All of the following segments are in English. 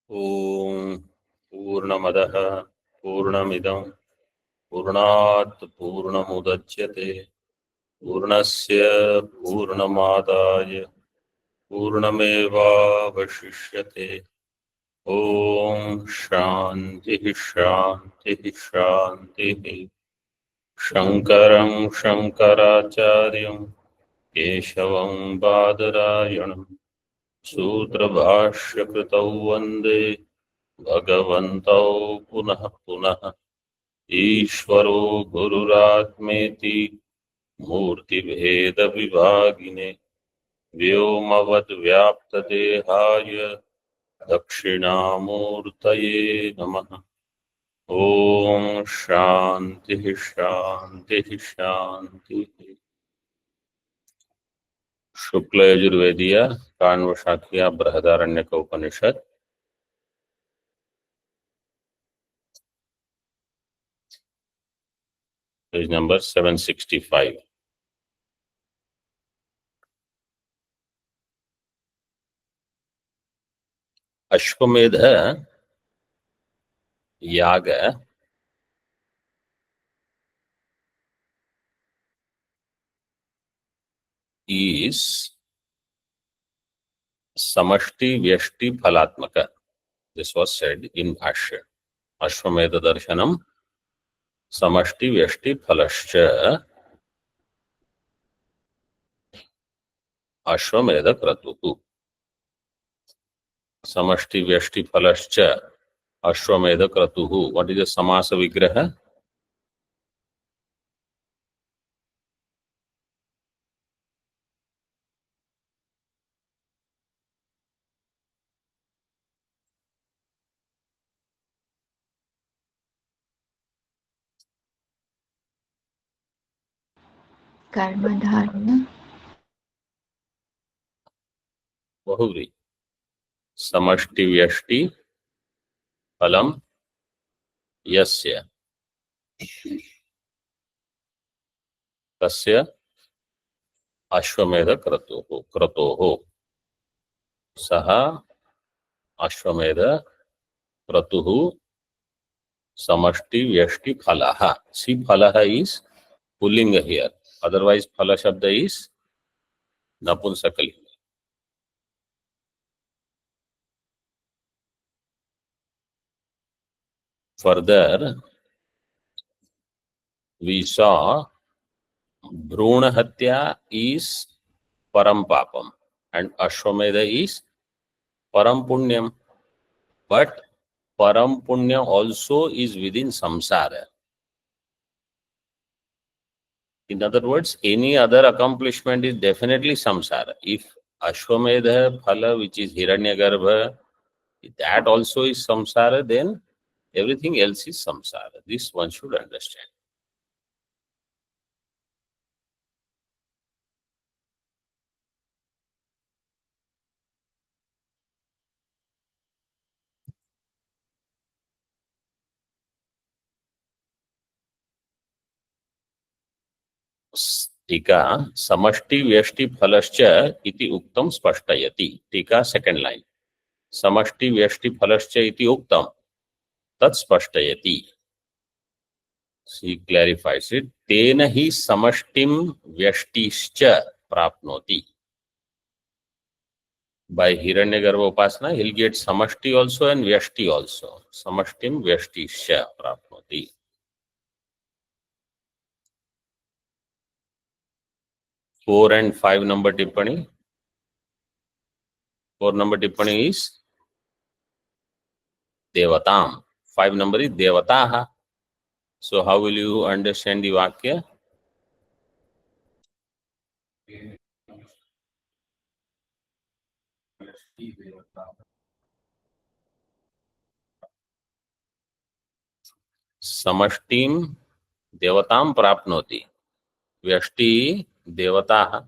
ॐ पूर्णमदः पूर्णमिदं पूर्णात् पूर्णमुदच्यते पूर्णस्य पूर्णमादाय पूर्णमेवावशिष्यते। ॐ शान्तिः शान्तिः शान्तिः। शङ्करं शङ्कराचार्यं केशवं बादरायणं सूत्रभाष्यकृतौ वन्दे भगवन्तौ पुनः पुनः। ईश्वरो गुरुरात्मेति मूर्तिभेदविभागिने व्योमवद्व्याप्तदेहाय दक्षिणामूर्तये नमः। ॐ शान्तिः शान्तिः शान्तिः। शुक्ल यजुर्वेदीय काण्वशाखीय बृहदारण्यक उपनिषद पेज नंबर 765। अश्वमेध याग is समष्टि व्यष्टि फलात्मक. This was said in Bhashya. Ashwamedha darshanam समष्टि व्यष्टि फलश्च अश्वमेध क्रतुः. समष्टि व्यष्टि फलश्च अश्वमेध क्रतुः. What is the samasa vigraha? कर्मधारय बहुव्री. समष्टि व्यष्टि फलम यस्य तस्य अश्वमेध क्रतुः. क्रतोः सह अश्वमेध क्रतुः समष्टि व्यष्टि फलः. सी फलः is pulling here. Otherwise phala shabda is napunsakalinga. Further, we saw Bhruna Hatya is Param Papam and Ashwamedha is Param Punyam. But Param Punya also is within samsara. In other words, any other accomplishment is definitely samsara. If Ashwamedha Phala, which is Hiranyagarbha, that also is samsara, then everything else is samsara. This one should understand. टीका समष्टि व्यष्टि फलश्च इति उक्तम स्पष्टयति. टीका second line. समष्टि व्यष्टि फलश्च इति उक्तम तत् स्पष्टयति. He clarifies it. तेन हि समष्टिम व्यष्टिश्च प्राप्नोति. By Hiranyagarbha upasana, he'll get samashti also and vyashti also. Samashtim vyashtischa prapnoti. 4 and 5 number tippani. 4 number tippani is devatam. 5 number is devataha. So how will you understand the vakya? Samashtim devatam prapnoti. Vyashti devataha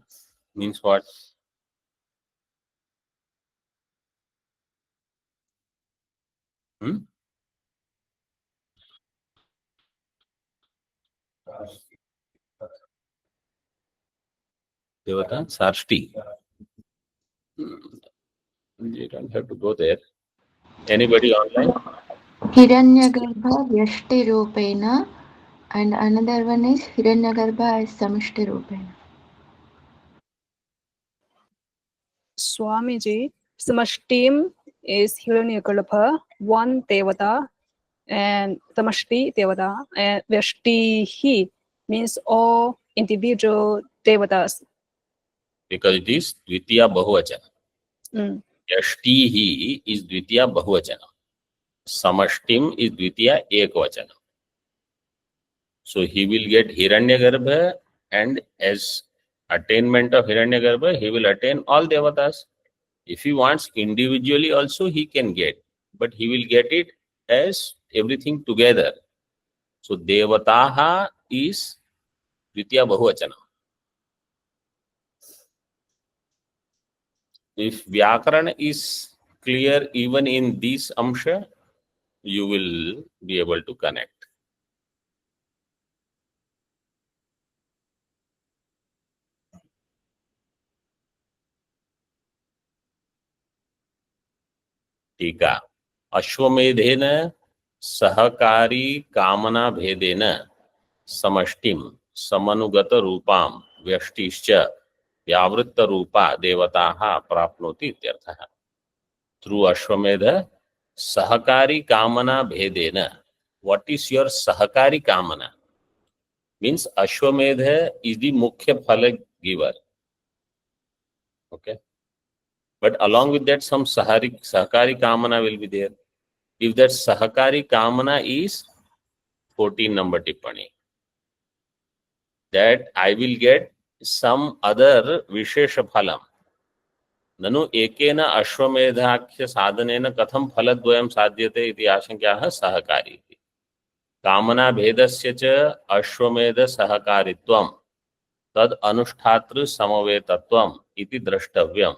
means what? Devata sarshti. You don't have to go there. Anybody online? Hiranyagarbha Vyashtirupena, and another one is Hiranyagarbha as Samishtirupena. Swamiji, Samashtim is Hiranyagarbha, one Devata, and Samashti Devata, and Vyashtihi means all individual Devatas. Because it is Dvitiya Bahuvachana. Mm. Yashtihi is Dvitiya Bahuvachana. Samashtim is Dvitiya Ekvachana. So he will get Hiranyagarbha, and as attainment of Hiranyagarbha, he will attain all Devatas. If he wants individually also, he can get, but he will get it as everything together. So Devataha is Dvitiya Bahuvachana. If Vyakarana is clear even in this Amsha, you will be able to connect. टीका अश्वमेधेन सहकारी कामना भेदेन समष्टिम समनुगत रूपाम व्यष्टिश्च व्यावृत्त रूपा देवताः प्राप्नोति इत्यर्थः. Through अश्वमेध सहकारी कामना भेदेन. What is your सहकारी कामना? Means Ashwamedha is the mukhya phala giver. Okay. But along with that, some Sahakari Kamana will be there. If that Sahakari Kamana is 14 number Tippani, that I will get some other Vishesha Phalam. Nanu ekena Ashwamedhakhya sadhanena katham phaladvayam sadhyate iti ashankyaha Sahakari. Kamana Bhedasya cha Ashwamedha Sahakaritvam tad Anushtatru Samavetatvam iti drashtavyam.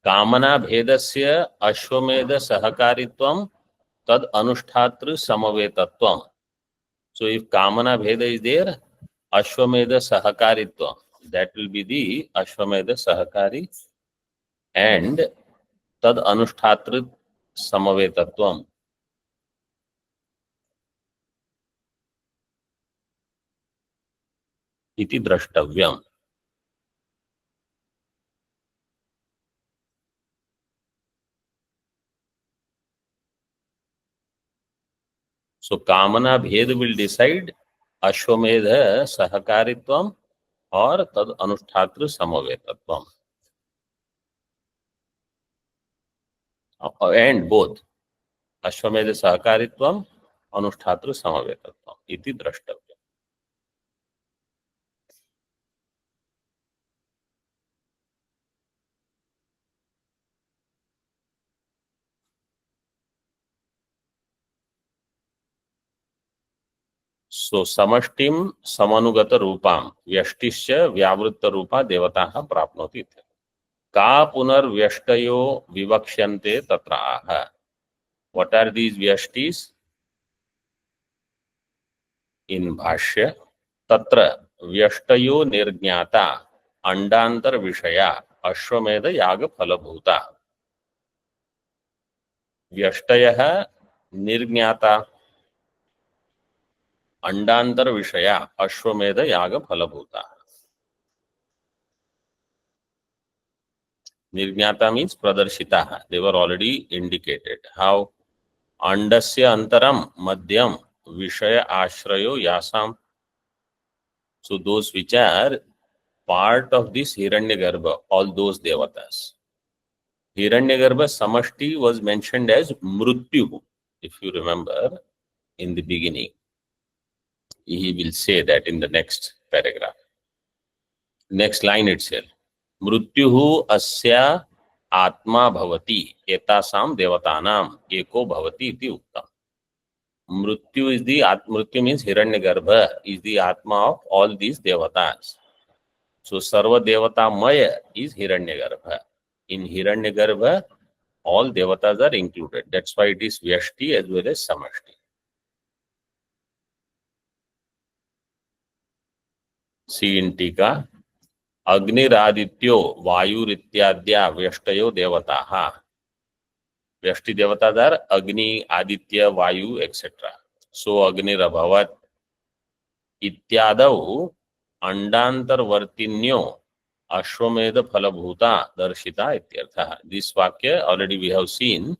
कामना भेदस्य अश्वमेध सहकारित्वम तद अनुष्ठातृ समवेतत्वम. So if kamana bheda is there, ashwamedha sahakaritvam, that will be the ashwamedha sahakari, and tad anushtatru samavetatvam iti drashtavyam. So kamana bhed will decide ashwamedha sahakaritvam or tad anushtatru samavetatvam. And both ashwamedha sahakaritvam anushtatru samavetatvam iti drashtavyam. So samashtim samanugata rupam vyashtisya vyavritta rupa devataha prapnoti. Ka punar vyashtayo vivakshante tatraha. What are these vyashtis? In bhashya, tatra vyashtayo nirjnata andantar vishaya ashwamedha yaga phalabhuta. Vyashtayah nirjnata अंडांतर विषया अश्वमेध याग फलभूता. निर्ज्ञाता means प्रदर्शिता. They were already indicated. How? अंडस्य अंतरम मध्यम विषय आश्रयो यासाम. So those which are part of this Hiranyagarbha, all those devatas. Hiranyagarbha samashti was mentioned as mrityu, if you remember in the beginning. He will say that in the next paragraph. Next line itself. मृत्युः अस्या आत्मा भवति एतासाम देवतानाम एको भवति इति उक्तम. मृत्यु is the मृत्यु means Hiranyagarbha is the atma of all these devatas. So sarva devata maya is Hiranyagarbha. In Hiranyagarbha all devatas are included. That's why it is Vyashti as well as Samashti. See in Tika. अग्निरादित्यो वायुरित्याद्या व्यष्टयो देवताः. व्यष्टि देवता's are Agni, Aditya, Vayu, etc. So Agnirabhavat इत्यादौ अंडांतरवर्तिन्यो अश्वमेध फलभूता दर्शिता इत्यर्थः. This वाक्य already we have seen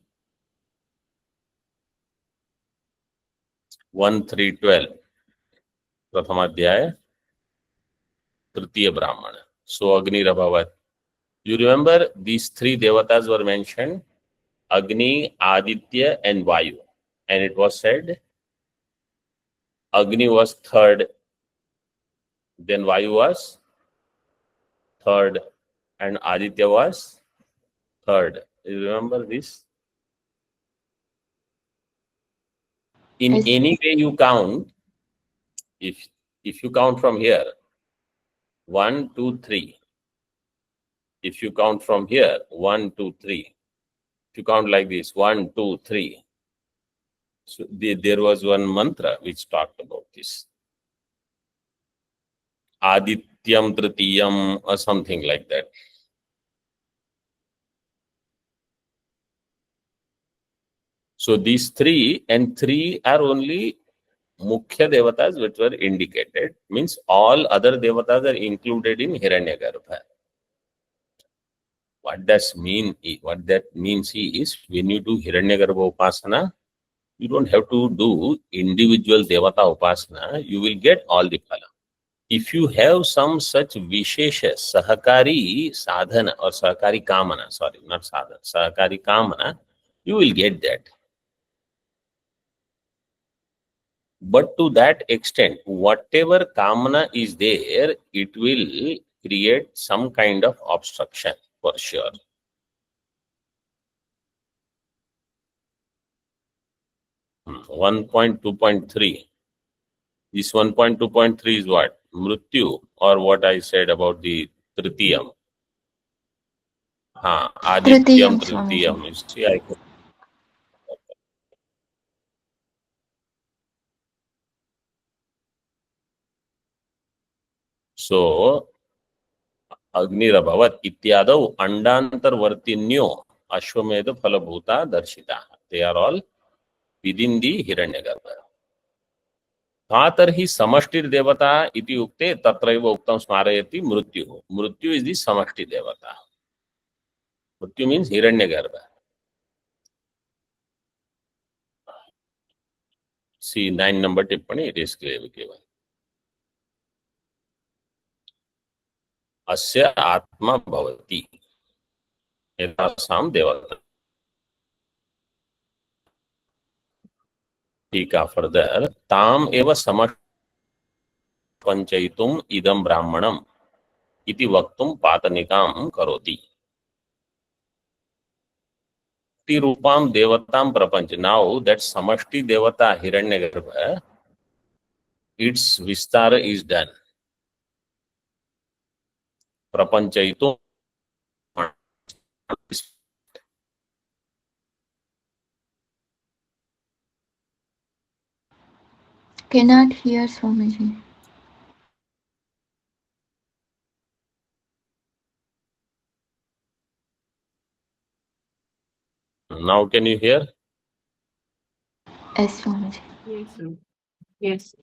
1:3:12 प्रथमाध्याय तृतीय ब्राह्मण. So Agnirabhavat. You remember these three devatas were mentioned, Agni, Aditya and Vayu, and it was said Agni was third, then Vayu was third, and Aditya was third. You remember this? In Yes. any way you count, if you count from here, 1, 2, 3. If you count from here, 1, 2, 3. If you count like this, 1, 2, 3. So there was one mantra which talked about this. Adityam Tritiyam or something like that. So these three and three are only Mukhya Devatas which were indicated. Means all other Devatas are included in Hiranyagarbha. What that means is when you do Hiranyagarbha Upasana, you don't have to do individual Devata Upasana, you will get all the phala. If you have some such Vishesha Sahakari Sadhana or Sahakari Kamana, sorry, not Sadhana, Sahakari Kamana, you will get that. But to that extent, whatever Kamana is there, it will create some kind of obstruction for sure. Hmm. 1.2.3. This 1.2.3 is what? Mrityu, or what I said about the Tritiyam. Adityam Tritiyam, Swamiji. Tritiyam. You see, I could. So, Agnirabhavat ityadau andantarvartinyo ashwamedha phalabhuta darshita. They are all within the Hiranyagarbha. तर्हि समष्टिर देवता इति उक्ते तत्रैव उक्तं स्मारयति मृत्यु. मृत्यु is the समष्टि देवता. मृत्यु मीन्स हिरण्यगर्भ. सी 9 नंबर टिप्पणी इट इज क्लियर गिवन. अस्य आत्मा भवति एतासां देवता. टीका फर्दर ताम एव समपञ्चयितुम् इदं ब्राह्मणम् इति वक्तुं पातनिकां करोति. रूपां देवतां प्रपंच. नाउ दैट समष्टि देवता हिरण्यगर्भ, its vistara is done. Prapanchaitu. Cannot hear, Swamiji. Now can you hear? Yes, Swamiji. Yes, sir. Yes.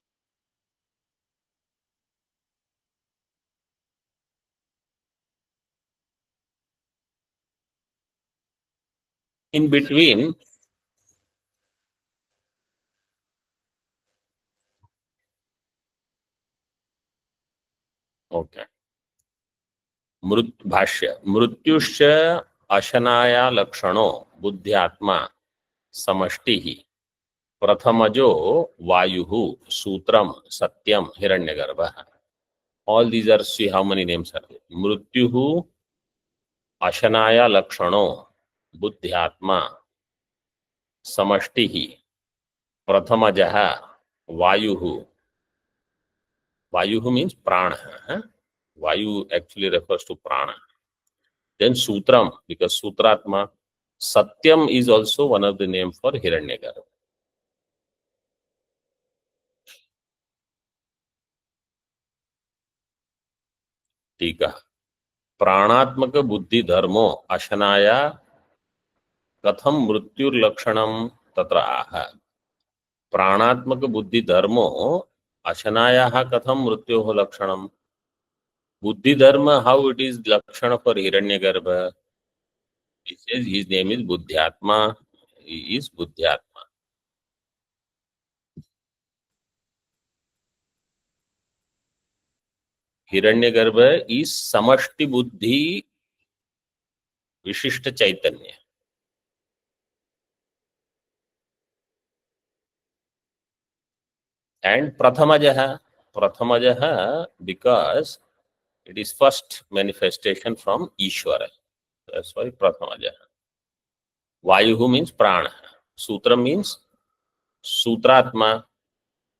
In between, okay. भाष्य मृत्युश्च अशनाया लक्षणो बुद्ध्यात्मा समष्टिः प्रथमजो वायुः सूत्रम सत्यम हिरण्यगर्भः. All these are, see how many names are there. मृत्युः अशनाया लक्षणो बुद्ध्यात्मा समष्टिः प्रथमजः वायुः. वायुः means prana. Vayu actually refers to prana. Then Sutram, because Sutratma. Satyam is also one of the names for Hiranyagarbha. Tika. प्राणात्मक बुद्धि धर्मो अशनाया कथम मृत्युर्लक्षणम तत्र आह। प्राणात्मक बुद्धि धर्मो अशनायाः कथम मृत्योः लक्षणम। बुद्धि धर्म, हाउ इट इज लक्षण for Hiranyagarbha? He says his name is Buddhyatma. He is Buddhyatma. Hiranyagarbha is Samashti Buddhi Vishishta Chaitanya. And Prathamajaha because it is first manifestation from Ishvara. That's why Prathamajaha. Vayuhu means Prana. Sutra means Sutratma.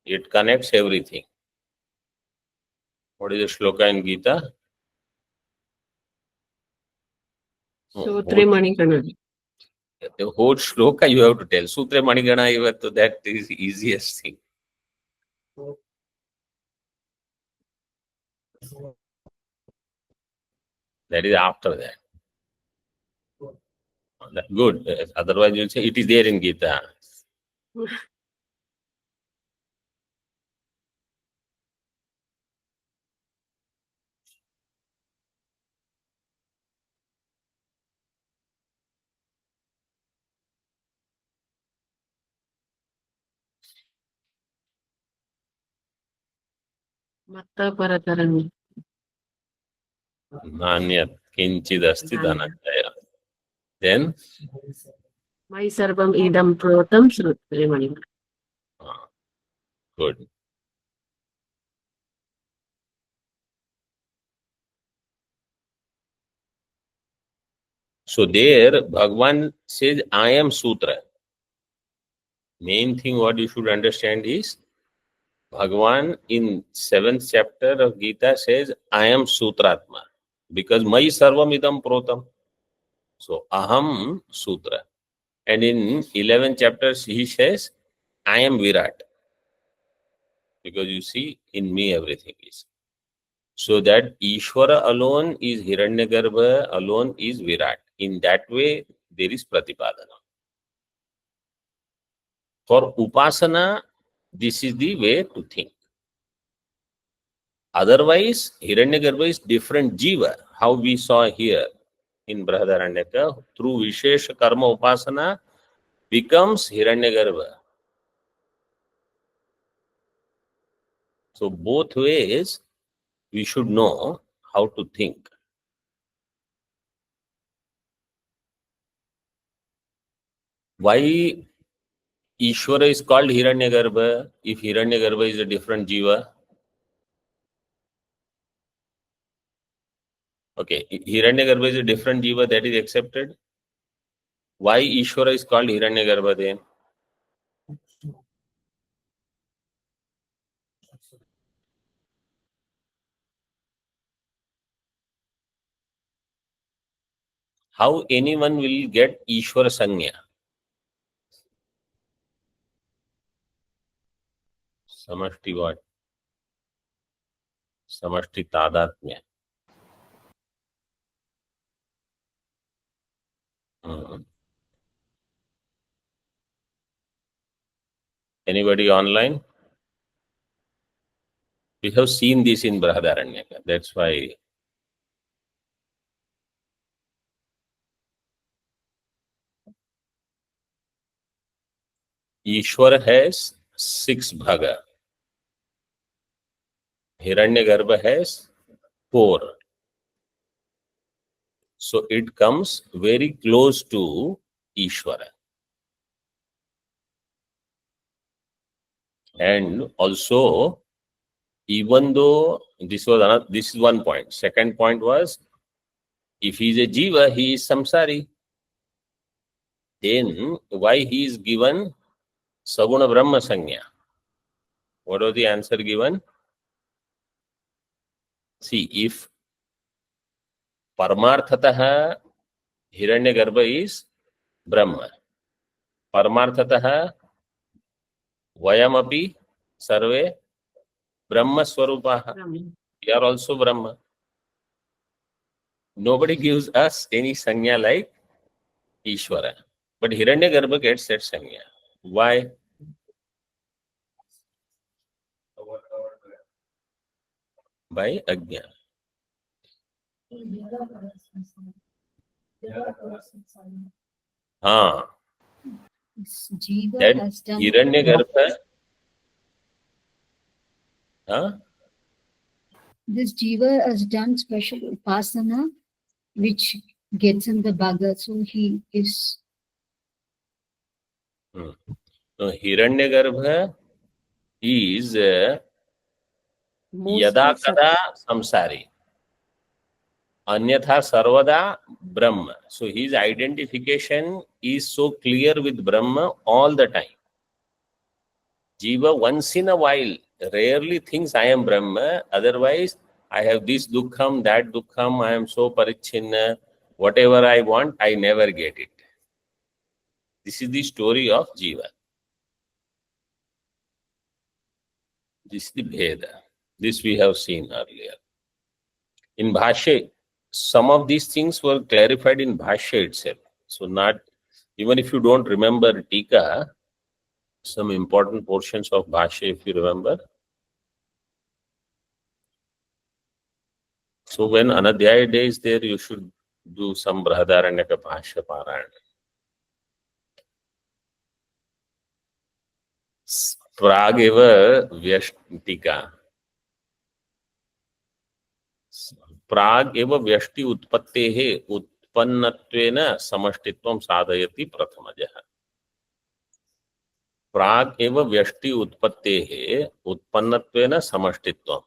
It connects everything. What is the shloka in Gita? Sutre Manikana. The whole shloka you have to tell. Sutre Manigana, that is the easiest thing. That is after that. Good. Otherwise, you'll say it is there in Gita. Matta Paratarami. Nanyat kinchidasti dhananjaya. Then, Mai Sarvam Idam Protam Sutre Manikana. good. So there, Bhagavan says, I am Sutra. Main thing what you should understand is, Bhagavan in 7th chapter of Gita says, I am Sutratma. Because Mai Sarvam Idam Protam. So, Aham Sutra. And in 11th chapter, he says, I am Virat. Because you see, in me everything is. So that Ishvara alone is Hiranyagarbha, alone is Virat. In that way, there is Pratipadana. For Upasana, this is the way to think. Otherwise, Hiranyagarbha is different Jiva, how we saw here in Brahadaranyaka. Through Vishesha Karma Upasana, becomes Hiranyagarbha. So both ways, we should know how to think. Why Ishvara is called Hiranyagarbha if Hiranyagarbha is a different Jiva? Okay, Hiranyagarbha is a different Jiva, that is accepted. Why Ishvara is called Hiranyagarbha then? How anyone will get Ishvara Sanya? Samashti what? Samashti Tadatmya. Anybody online? We have seen this in Brahadaranyaka. That's why. Ishvara has 6 bhaga. Hiranyagarbha has 4. So it comes very close to Ishvara. And also, even though this is one point. Second point was, if he is a Jiva, he is Samsari. Then why he is given Saguna Brahma Sanya? What was the answer given? See, if Paramarthataha Hiranyagarbha is Brahma, Paramarthataha Vayamapi Sarve Brahma Swarupaha. We are also Brahma. nobody gives us any sanya like Ishvara. But Hiranyagarbha gets that sanya. Why? By Ajna. हाँ, Jiva that has done Hiranyagarbha. Huh? this Jiva has done special upasana which gets him the bhaga, so he is So Hiranyagarbha is yada kada samsari, anyatha sarvada Brahma. So his identification is so clear with Brahma all the time. Jiva once in a while rarely thinks I am Brahma, otherwise I have this dukkham, that dukkham, I am so parichinna, whatever I want, I never get it. This is the story of Jiva. This is the Bheda. This we have seen earlier. In Bhashya, some of these things were clarified in Bhashya itself. So not, even if you don't remember Tika, some important portions of Bhashya, if you remember. So when Anadhyaya day is there, you should do some Brahadaranyaka Bhashya Parayana. Prag eva vyashtika. Prag eva vyashti utpattehe उत्पन्नत्वेन समष्टित्वं साधयति प्रथमजः. प्राग एव व्यष्टि उत्पत्तेः उत्पन्नत्वेन समष्टित्वं.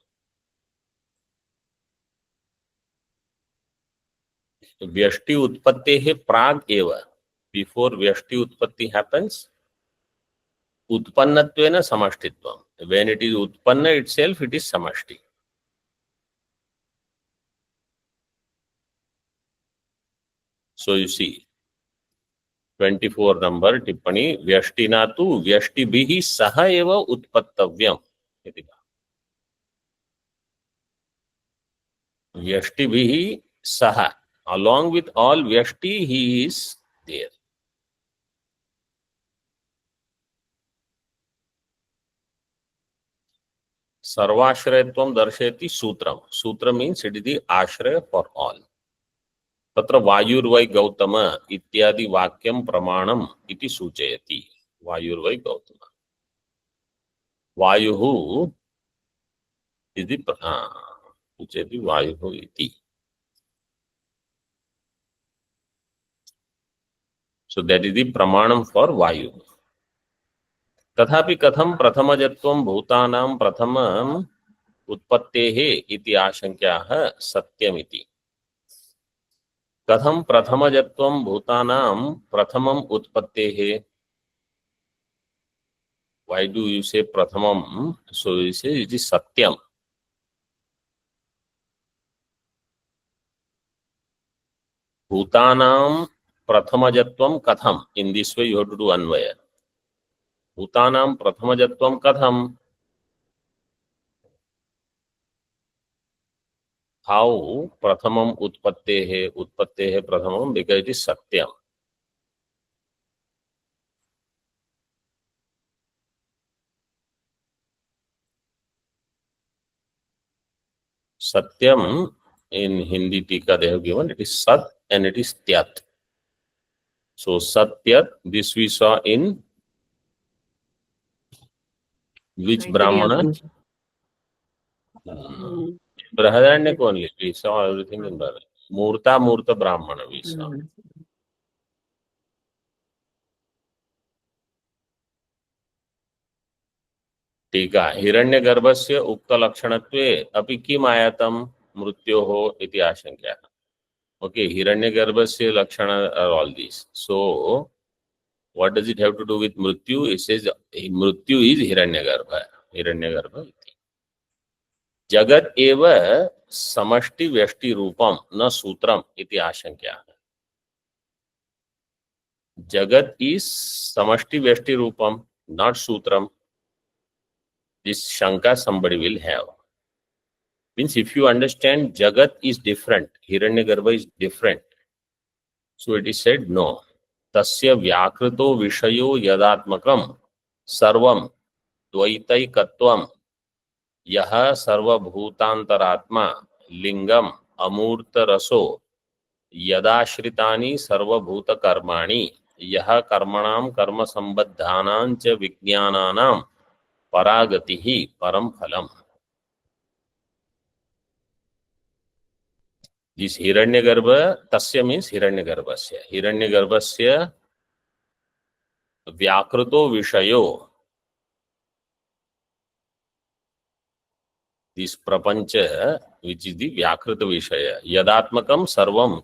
व्यष्टि उत्पत्तेः प्राग एव, before व्यष्टि उत्पत्ति happens, उत्पन्नत्वेन समष्टित्वं. When it is utpanna itself, it is samashti. So you see, 24 number tippani, vyashtina tu vyashtibihi saha eva utpattavyam. Vyashtibihi saha, along with all vyashti, he is there. Sarvashrayatvam darshayati sutram. Sutra means it is the ashraya for all. तत्र वायुर्वै गौतम इत्यादि वाक्यं प्रमाणम इति सूचयति. वायुर्वै गौतम, वायुः इति सूचयति वायुः इति. So that is the pramanam for vayu. तथापि कथं प्रथमजत्वं भूतानां प्रथमं उत्पत्तेः इति आशंक्याः सत्यमिति. कथं प्रथमजत्वं भूतानां प्रथमं उत्पत्तेः. Why do you say prathamam? So you say it is satyam. Bhutanam prathamajatvam katham. In this way you have to do anvaya. Bhutanam prathamajatvam katham. How prathamam utpattehe prathamam, because it is satyam. Satyam in Hindi Tika they have given, it is Sat and it is Tyat. So Satyat, this we saw in which Brahmana? Brahadaranyaka only. We saw everything in Brahadaranyaka. Murta Brahmana we saw. टीका हिरण्यगर्भस्य उक्तलक्षणत्वे अपि किम् आयातं मृत्योः इति आशंक्या. Okay, हिरण्यगर्भस्य लक्षण are all these. So what does it have to do with mrityu? It says mrityu is hiranyagarbha. Hiranyagarbha iti. Jagat eva samashti vyashti rupam na sutram iti आशंक्या. Jagat is samashti vyashti rupam, not sutram. This shanka somebody will have. Means if you understand Jagat is different, Hiranyagarbha is different. So it is said no. Tasya vyakrito vishayo yadatmakam sarvam dvaitaikatvam यह सर्वभूतांतरात्मा लिंगम अमूर्त रसो यदाश्रितानि सर्वभूत कर्माणि यह कर्मणां कर्म संबद्धानां च विज्ञानानां परागतिः परम फलम. This Hiranyagarbha, tasya means Hiranyagarbhasya vyakrito vishayo. This prapancha, which is the vyakrita vishaya, yadatmakam sarvam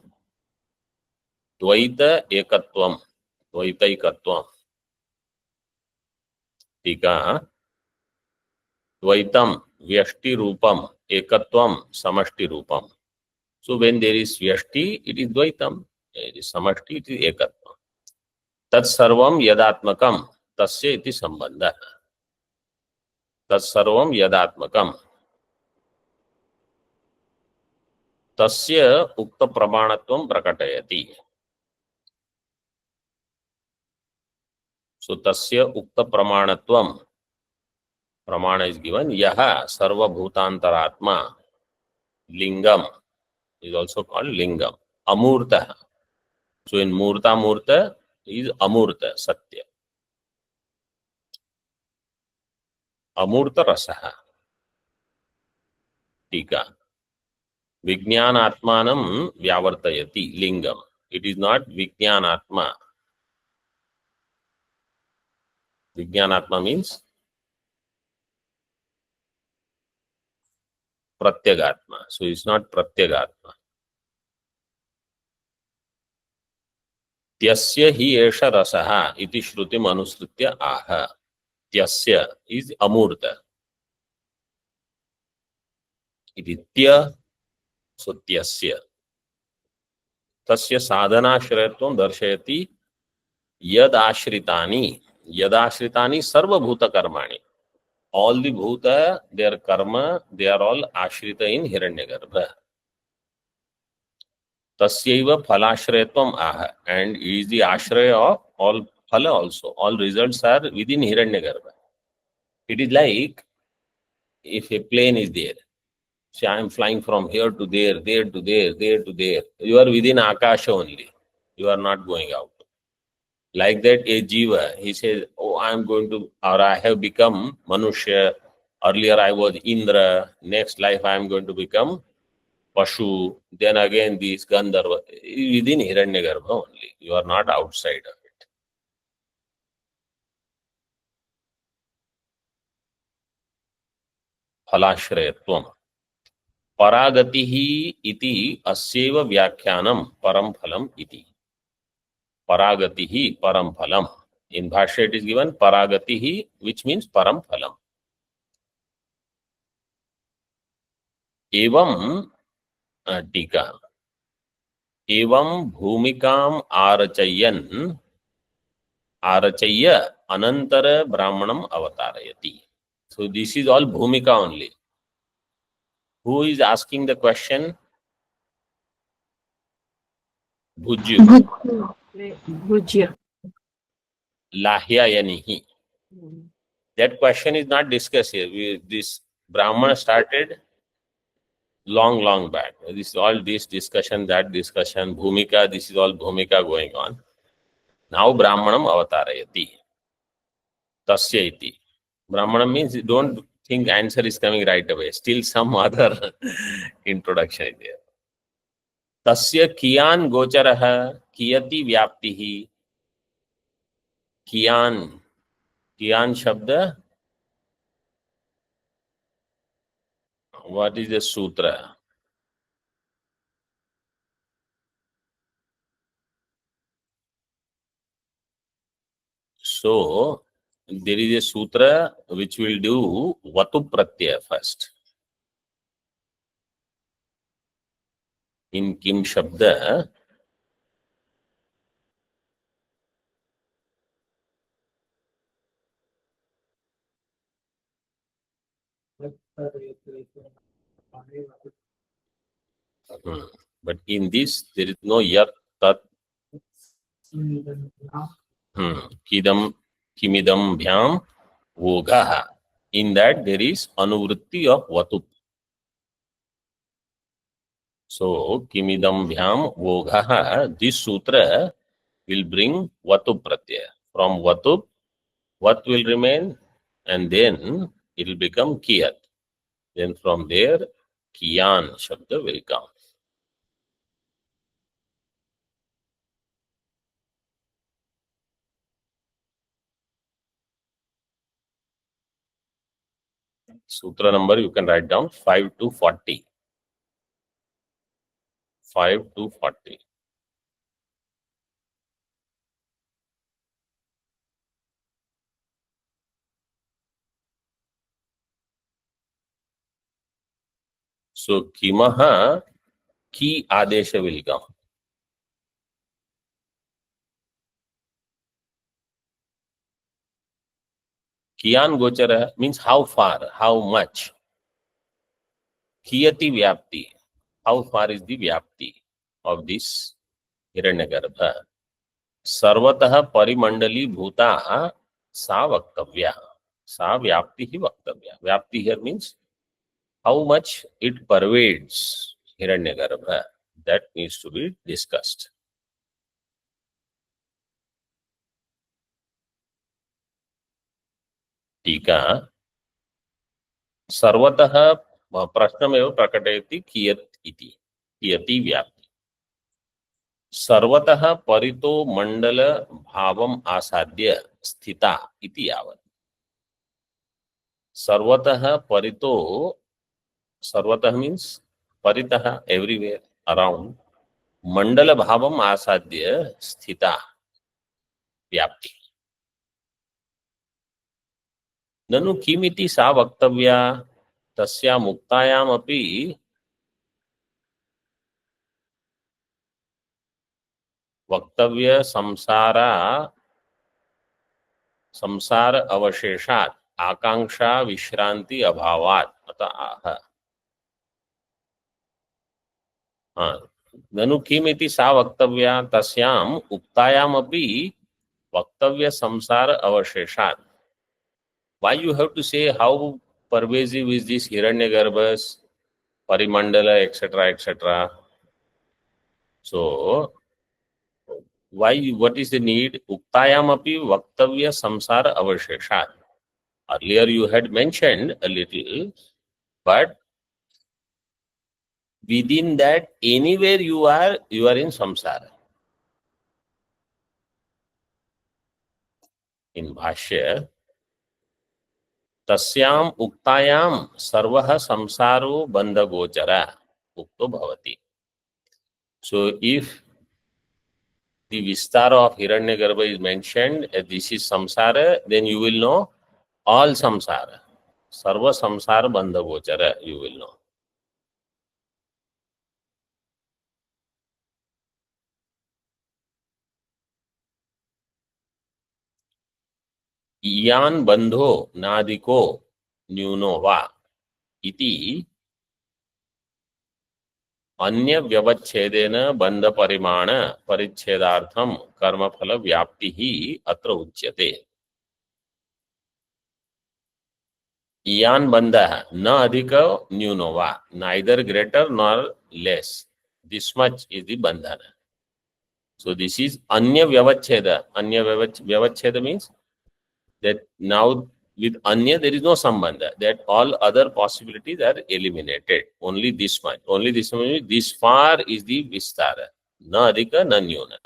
द्वैत एकत्वम द्वैतैकत्वम. टीका द्वैतम व्यष्टि रूपम एकत्वम समष्टि रूपम. So when there is vyashti, it is dvaitam. It is samashti, it is ekatvam. Tat sarvam yadatmakam tasya iti sambandha. Tat sarvam yadatmakam tasya ukta pramanatvam prakatayati. So tasya ukta pramanatvam, pramana is given, yaha sarva bhutantaratma lingam is also called lingam. Amurta. So in murta murta is amurta satya. Amurta rasaha. Tika. Vijnanatmanam vyavartayati lingam. It is not Vijnanatma. Vijnanatma means Pratyagatma. So it's not Pratyagatma. Tyasya hi esha rasaha iti shruti manusritya aha. Tyasya is amurta. Iti tya, so tyasya. Tasya sadhanashrayatvam darshayati yad ashritani. Yad ashritani sarva bhuta karmani. All the bhuta, their karma, they are all ashrita in Hiranyagarbha. Tasyaiva phalashrayatvam aha. And is the ashraya of all phala also. All results are within Hiranyagarbha. It is like if a plane is there. Say I am flying from here to there, there to there, there to there. You are within Akasha only. You are not going out. Like that, a jiva, he says, oh, I am going to, or I have become Manushya. Earlier I was Indra. Next life I am going to become Pashu. Then again this Gandharva. Within Hiranyagarbha only. You are not outside of it. Phalashrayatvam. Paragatihi iti asyeva vyakhyanam param phalam iti. Paragatihi param phalam. In Bhashya it is given Paragatihi, which means param phalam. Evam टीका एवं भूमिकाम आरचयन आरचय्य अनंतर ब्राह्मणम अवतारयति. So this is all bhumika only. Who is asking the question? Bhujyu. Bhujya. Lahyayanihi. That question is not discussed here. This Brahmana started long back. This is all this discussion, that discussion, bhumika, this is all bhumika going on. Now Brahmanam avatarayati. Tasya iti. Brahmanam means don't think answer is coming right away. Still some other introduction is there. Tasya kiyan gocharaha kiyati vyaptihi. Kiyan. Kiyan shabda. What is the sutra? So, there is a sutra which will do Vatu Pratyaya first. In Kim Shabda, But in this, there is no yat, tat, kidam, kimidam, bhyam, vogaha. In that, there is anuvritti of vatup. So, kimidam, bhyam, vogaha, this sutra will bring vatup pratyaya. From vatup, what will remain? And then it will become kiyat. Then from there, kiyan shabda will come. Sutra number you can write down 5 to 40. 5 to 40. So kimaha, ki adesha will come. Kiyan gochara means how far, how much. Kiyati vyapti, how far is the vyapti of this Hiranyagarbha. Sarvatah parimandali bhuta sa vaktavya. Sa vyapti hi vaktavya. Vyapti here means how much it pervades Hiranyagarbha. That needs to be discussed. टीका सर्वतः प्रश्नमेव प्रकटयति कियत् इति कियति व्याप्ति सर्वतः परितो मंडल भावम् आसाद्य स्थिता इति यावत् सर्वतः परितो सर्वतः मीन्स परितः एवरीवेयर अराउंड मंडल भावम् आसाद्य स्थिता व्याप्ति ननु किमिति सा वक्तव्या तस्या मुक्तायामपि वक्तव्य संसार अवशेषात् आकांक्षा विश्रांति अभावात् अतः ननु किमिति सा वक्तव्या तस्याम् उक्तायामपि वक्तव्य संसार अवशेषात्. Why you have to say how pervasive is this Hiranyagarbhas, Parimandala, etc., etc. So, what is the need? Uktayam api vaktavya samsara avasheshat. Earlier you had mentioned a little, but within that, anywhere you are in samsara. In Bhashya, तस्याम उक्तायाम सर्वः संसारो बंधगोचरा उक्तो भवति. So if the vistara of Hiranyagarbha is mentioned, this is samsara, then you will know all samsara. Sarva samsara bandhagochara, you will know. यान बंधो नादिको न्यूनो वा इति अन्य व्यवच्छेदेन बंध परिमाण परिच्छेदार्थम कर्मफल व्याप्ति ही अत्र उच्यते. यान बंध न अधिक न्यूनो वा, neither greater nor less. This much is the bandhana. So this is anya vyavachcheda. Anya vyavachcheda means that now with anya there is no sambandha, that all other possibilities are eliminated. Only this much. Only this much. This far is the vistara. Na adhika, na nyuna.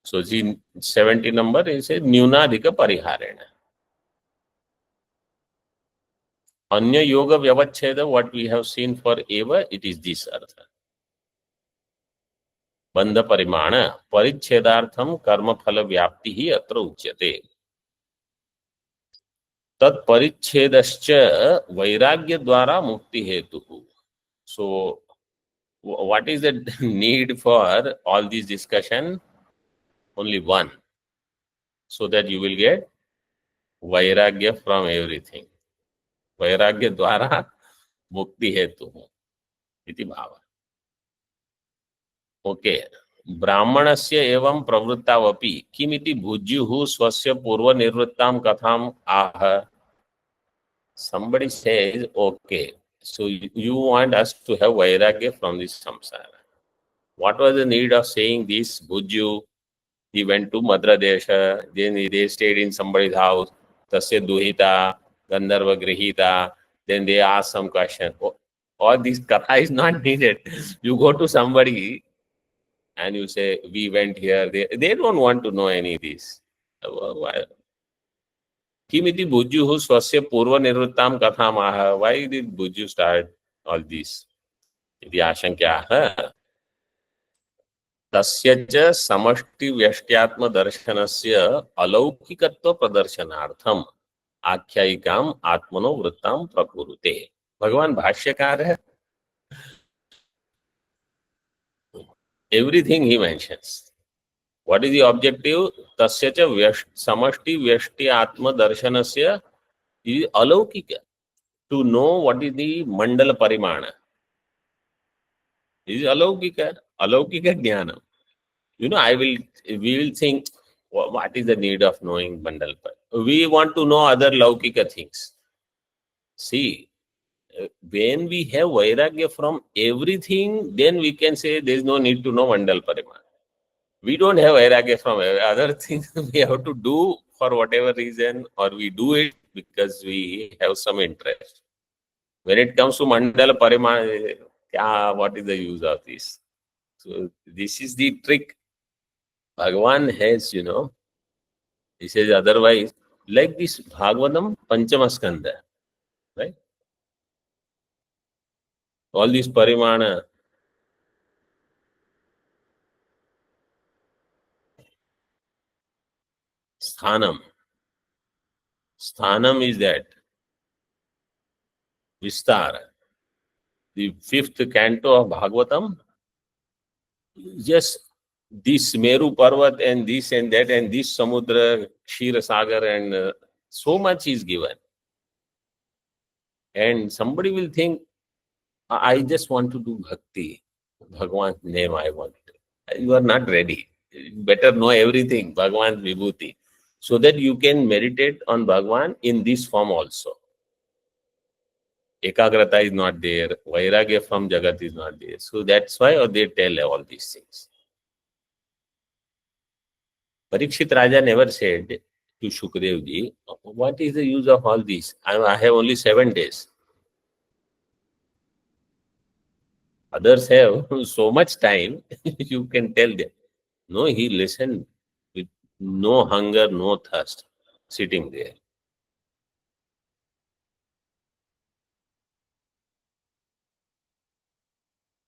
So the 70 number is a nyuna adhika pariharena. Anya yoga vyavachcheda, what we have seen for eva, it is this artha. बंध परिमाण परिच्छेदार्थम कर्म फल व्याप्ति ही अत्र उच्यते. तत्परिच्छेदश्च वैराग्य द्वारा मुक्ति हेतु. So what is the need for all this discussion? Only one, so that you will get vairagya from everything. Vairagya द्वारा मुक्ति हेतु इति भावः। ओके, ब्राह्मणस्य एवं प्रवृत्तावपि किमिति भुज्युः स्वस्य पूर्वनिवृत्तां कथाम् आह। Somebody says, okay, so you want us to have vairagya from this samsara. What was the need of saying this? Bhujyu, he went to Madra Desha, then they stayed in somebody's house, Tasya Duhita, Gandharva Grihita, then they asked some question. All this katha is not needed. You go to somebody and you say, we went here. They don't want to know any of this. Kimiti Bhujyu swasya purva nirvrittam katham aha. Why did Bhujyu start all this? Iti ashankya. तस्य च समष्टि व्यष्ट्यात्म दर्शनस्य अलौकिकत्व प्रदर्शनार्थम आख्यायिकाम आत्मनो वृत्ताम प्रकुरुते। भगवान भाष्यकार है, everything he mentions. What is the objective? तस्य च समष्टि व्यष्टि आत्म दर्शनस्य is alaukika, to know what is the mandala parimana. Is alaukika jnanam. You know, we will think, what is the need of knowing mandala? We want to know other laukika things. See, when we have vairagya from everything, then we can say there is no need to know mandala parimana. We don't have vairagya from other things. We have to do for whatever reason, or we do it because we have some interest. When it comes to mandala parimana, what is the use of this? So this is the trick. Bhagavan has, you know, he says otherwise, like this Bhagavatam Panchamaskanda, right? All these parimana, sthanam. Sthanam is that Vistara. The 5th canto of Bhagavatam, just this Meru Parvat and this and that and this Samudra, Kshira Sagar, and so much is given. And somebody will think, I just want to do bhakti. Bhagavan's name I want. You are not ready. You better know everything, Bhagavan's vibhuti, so that you can meditate on Bhagavan in this form also. Ekagrata is not there. Vairagya from Jagat is not there. So that's why they tell all these things. Parikshit Raja never said to Shukdev ji, what is the use of all this? I have only 7 days. Others have so much time, you can tell them. No, he listened with no hunger, no thirst, sitting there.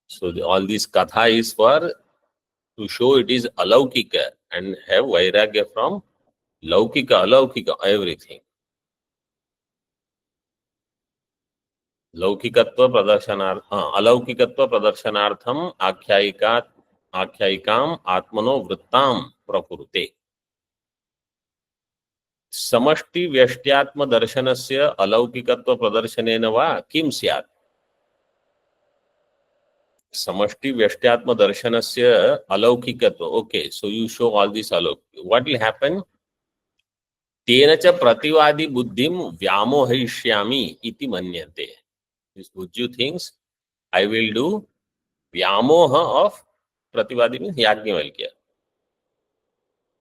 So all this katha is for to show it is alaukika and have vairagya from laukika, alaukika, everything. लौकिकत्व प्रदर्शनार्थम अलौकिकत्व प्रदर्शनार्थम आख्यायिकाम आत्मनो वृत्ताम प्रकुरुते। समष्टि व्यष्ट्यात्म दर्शनस्य अलौकिकत्व प्रदर्शनेन वा किम स्यात्। समष्टि व्यष्ट्यात्म दर्शनस्य अलौकिकत्व, okay, so you show all this alaukika. What will happen? तेन च प्रतिवादी बुद्धिम व्यामोहयिष्यामि इति मन्यते. This Bhujyu thinks, I will do Vyamoha of Prativadi means Yajnavalkya.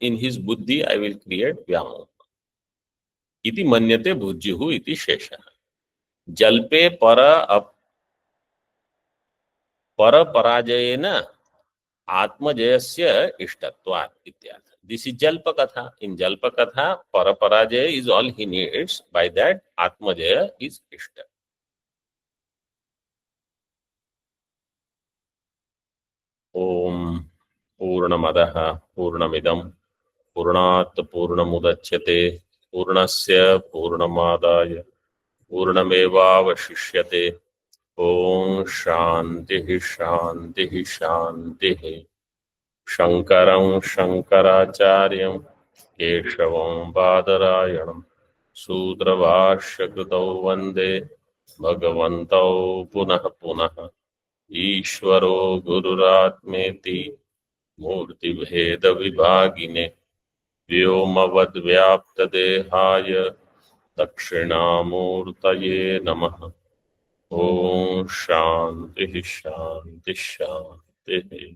In his buddhi, I will create Vyamoha. Iti manyate Bhujyu iti shesha. Jalpe para parajayena Atmajayasya ishtatvat ityartha. This is Jalpa Katha. In Jalpa Katha, para parajaya is all he needs. By that, Atmajaya is ishta. ओम पूर्णमदः पूर्णमिदं पूर्णात् पूर्णमुदच्यते पूर्णस्य पूर्णमादाय पूर्णमेवावशिष्यते। ओम शांतिः शांतिः शांतिः। शंकरं शंकराचार्यं केशवं बादरायणं सूत्रभाष्यकृतौ वन्दे भगवन्तौ पुनः पुनः ईश्वरो गुरुरात्मेति मूर्तिभेदविभागिने व्योमवद्व्याप्तदेहाय दक्षिणामूर्तये नमः। ॐ शान्तिः शान्तिः शान्तिः।